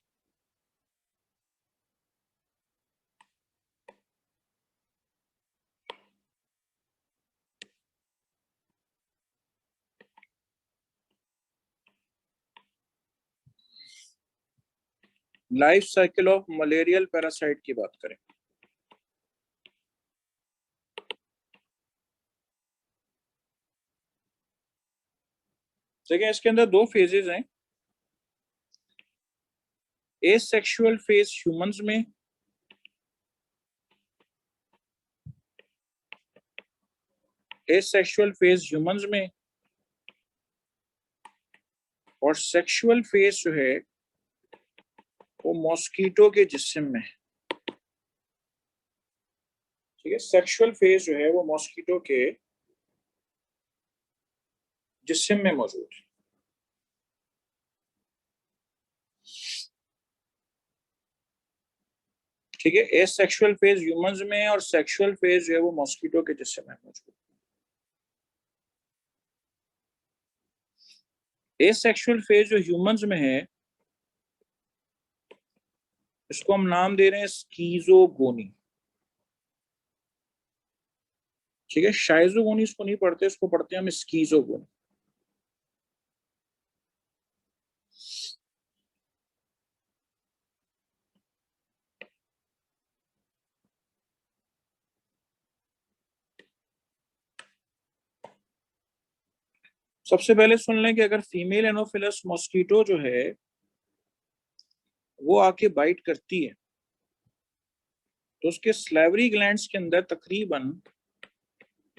Life cycle of malarial parasite की बात करें। देखिए इसके अंदर दो फेजेस हैं। एसेक्सुअल फेज ह्यूमंस में, एसेक्सुअल फेज ह्यूमंस में, और सेक्सुअल फेज जो है वो मॉस्किटो के जिस्म में। ठीक है, सेक्सुअल फेज जो है वो मॉस्किटो के जिस्म में मौजूद है। ठीक है, एसेक्सुअल फेज ह्यूमंस में और सेक्सुअल फेज जो है वो मॉस्किटो के जिस्म में मौजूद है। एसेक्सुअल फेज जो ह्यूमंस में है इसको हम नाम दे रहे हैं स्कीजोगोनी। ठीक है, शाइजोगोनी इसको नहीं पढ़ते, इसको पढ़ते हैं हम स्कीजोगोनी। सबसे पहले सुन लें कि अगर फीमेल एनोफिलस मॉस्किटो जो है वो आके बाइट करती है तो उसके स्लेवरी ग्लैंड्स के अंदर तकरीबन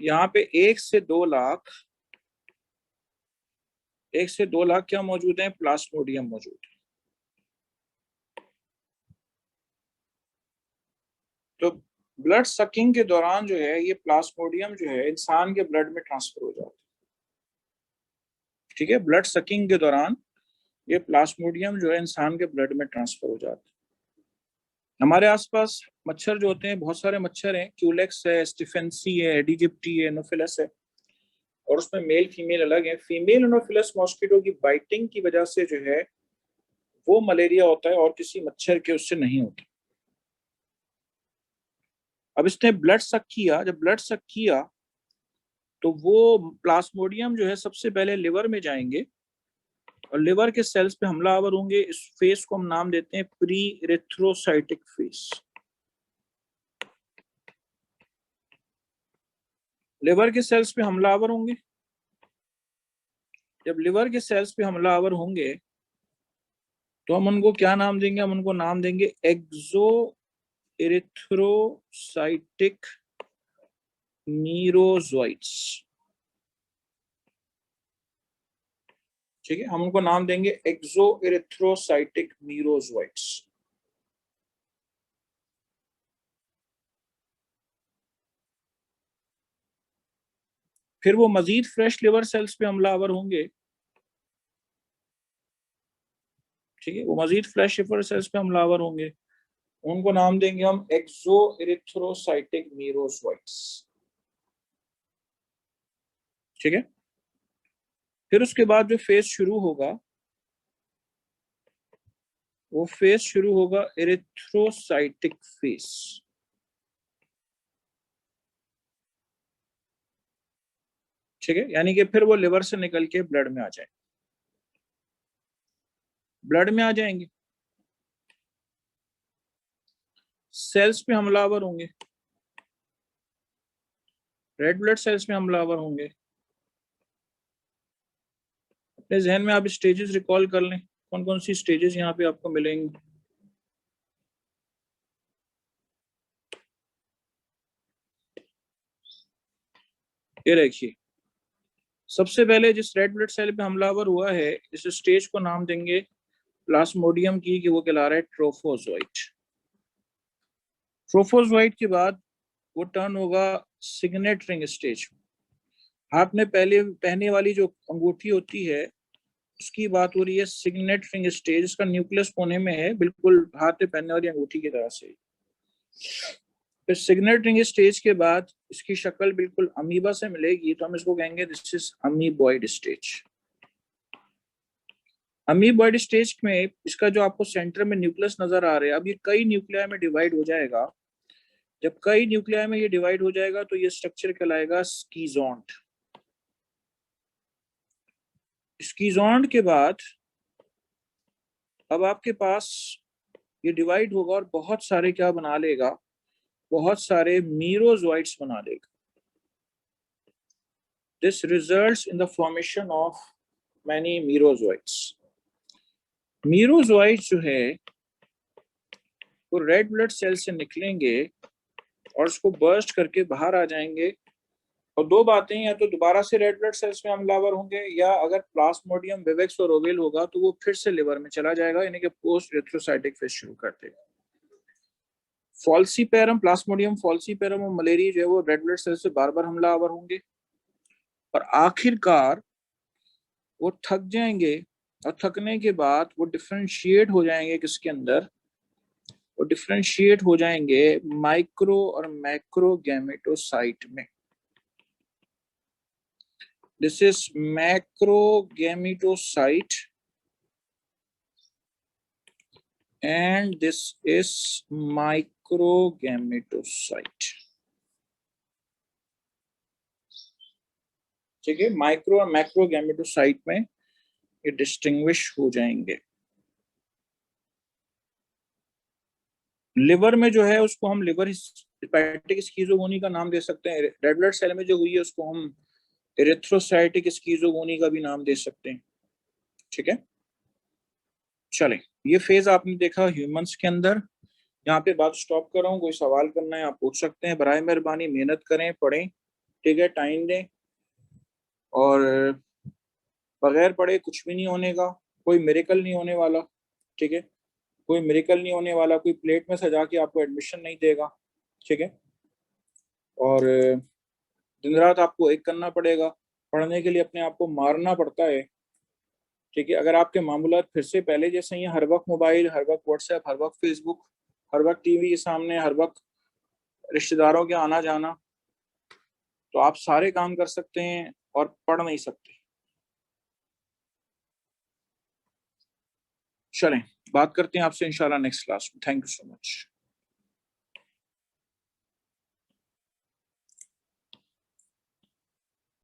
यहाँ पे 1 से 2 लाख क्या मौजूद है? प्लास्मोडियम मौजूद है। तो ब्लड सकिंग के दौरान जो है ये प्लास्मोडियम जो है इंसान के ब्लड में ट्रांसफर हो जाता है। ठीक है, ब्लड सकिंग के दौरान ये प्लास्मोडियम जो है इंसान के ब्लड में ट्रांसफर हो जाता है। हमारे आसपास मच्छर जो होते हैं, बहुत सारे मच्छर हैं, क्यूलेक्स है, स्टिफेंसी है, एडिजिप्टी है, एनोफिलस है, और उसमें मेल फीमेल अलग है। फीमेल एनोफिलस मॉस्किटो की बाइटिंग की वजह से जो है वो मलेरिया होता है और किसी मच्छर के उससे नहीं होता। अब इसने ब्लड सक किया, जब ब्लड सक किया तो वो प्लास्मोडियम जो है सबसे पहले लिवर में जाएंगे और लिवर के सेल्स पे हमलावर होंगे। इस फेस को हम नाम देते हैं प्री इरिथ्रोसाइटिक फेस। लिवर के सेल्स पे हमलावर होंगे। जब लिवर के सेल्स पे हमलावर होंगे तो हम उनको क्या नाम देंगे? हम उनको नाम देंगे एक्सो इरिथ्रोसाइटिक मीरोजोइट्स। ठीक है, हम उनको नाम देंगे एक्सो इरिथ्रोसाइटिक मीरोजोइट्स। फिर वो मजीद फ्रेश लिवर सेल्स पे हमलावर होंगे। ठीक है, वो मजीद फ्रेश लिवर सेल्स पे हमलावर होंगे, उनको नाम देंगे हम एक्सो इरिथ्रोसाइटिक मीरोजोइट्स। ठीक है, फिर उसके बाद जो फेज शुरू होगा वो फेज शुरू होगा इरिथ्रोसाइटिक फेज। ठीक है, यानी कि फिर वो लिवर से निकल के ब्लड में आ जाए, ब्लड में आ जाएंगे, सेल्स पे हमलावर होंगे, रेड ब्लड सेल्स में हमलावर होंगे। अपने जहन में आप स्टेजेस रिकॉल कर लें, कौन कौन सी स्टेजेस यहाँ पे आपको मिलेंगी। ये देखिए, सबसे पहले जिस रेड ब्लड सेल पे हमलावर हुआ है इस स्टेज को नाम देंगे प्लास्मोडियम की, कि वो कहला रहा है ट्रोफोजोइट। ट्रोफोजोइट के बाद वो टर्न होगा सिग्नेट रिंग स्टेज। हाथ में पहले पहनने वाली जो अंगूठी होती है उसकी बात हो रही है सिग्नेट रिंग स्टेज। इसका न्यूक्लियस कोने में है, बिल्कुल हाथ में पहनने वाली अंगूठी की तरह से। फिर सिग्नेट रिंग स्टेज के बाद इसकी शक्ल बिल्कुल अमीबा से मिलेगी, तो हम इसको कहेंगे this is amoeboid stage. Amoeboid stage में इसका जो आपको सेंटर में न्यूक्लियस नजर आ रहा है, अब ये कई न्यूक्लियाई में डिवाइड हो जाएगा। जब कई न्यूक्लियाई में ये डिवाइड हो जाएगा तो ये स्ट्रक्चर कहलाएगा स्कीजोन्ट। स्कीजोन्ट के बाद अब आपके पास ये डिवाइड होगा और बहुत सारे क्या बना लेगा, बहुत सारे मीरोजोइट्स बना लेगा। This results in the formation of many merozoites. Merozoites जो है वो रेड ब्लड सेल से निकलेंगे और उसको बर्स्ट करके बाहर आ जाएंगे। और दो बातें, या तो दोबारा से रेड ब्लड सेल्स में हमलावर होंगे, या अगर प्लाज्मोडियम विवेक्स और ओवेल होगा तो वो फिर से लिवर में चला जाएगा, यानी कि पोस्ट एरिथ्रोसाइटिक फेज शुरू कर देगा। फॉल्सीपेरम, प्लाज्मोडियम फॉल्सीपेरम और मलेरिया जो है वो रेड ब्लड सेल से बार बार हमलावर होंगे और आखिरकार वो थक जाएंगे और थकने के बाद वो डिफरेंशिएट हो जाएंगे। किसके अंदर? वो डिफरेंशिएट हो जाएंगे माइक्रो और मैक्रो गैमेटोसाइट में। This is macrogametocyte and this is microgametocyte। ठीक है, माइक्रो और मैक्रो गैमेटोसाइट में ये डिस्टिंग्विश हो जाएंगे। लिवर में जो है उसको हम लिवर हेपेटिक स्कीजोगोनी का नाम दे सकते हैं। रेड ब्लड सेल में जो हुई है उसको हम एरिथ्रोसाइटिक स्कीजोगोनी का भी नाम दे सकते हैं। ठीक है, चलें, ये फेज आपने देखा ह्यूमंस के अंदर। यहाँ पे बात स्टॉप कर रहा हूँ, कोई सवाल करना है आप पूछ सकते हैं। बराए मेहरबानी मेहनत करें, पढ़ें, ठीक है, टाइम दें, और बगैर पढ़े कुछ भी नहीं होने का, कोई मिरेकल नहीं होने वाला। ठीक है, कोई मिरेकल नहीं होने वाला, कोई प्लेट में सजा के आपको एडमिशन नहीं देगा। ठीक है, और दिन रात आपको एक करना पड़ेगा, पढ़ने के लिए अपने आप को मारना पड़ता है। ठीक है, अगर आपके मामूलात फिर से पहले जैसे ही, हर वक्त मोबाइल, हर वक्त व्हाट्सएप, हर वक्त फेसबुक, हर वक्त टीवी के सामने, हर वक्त रिश्तेदारों के आना जाना, तो आप सारे काम कर सकते हैं और पढ़ नहीं सकते। चलें, बात करते हैं आपसे इंशाल्लाह नेक्स्ट क्लास में। Thank you so much.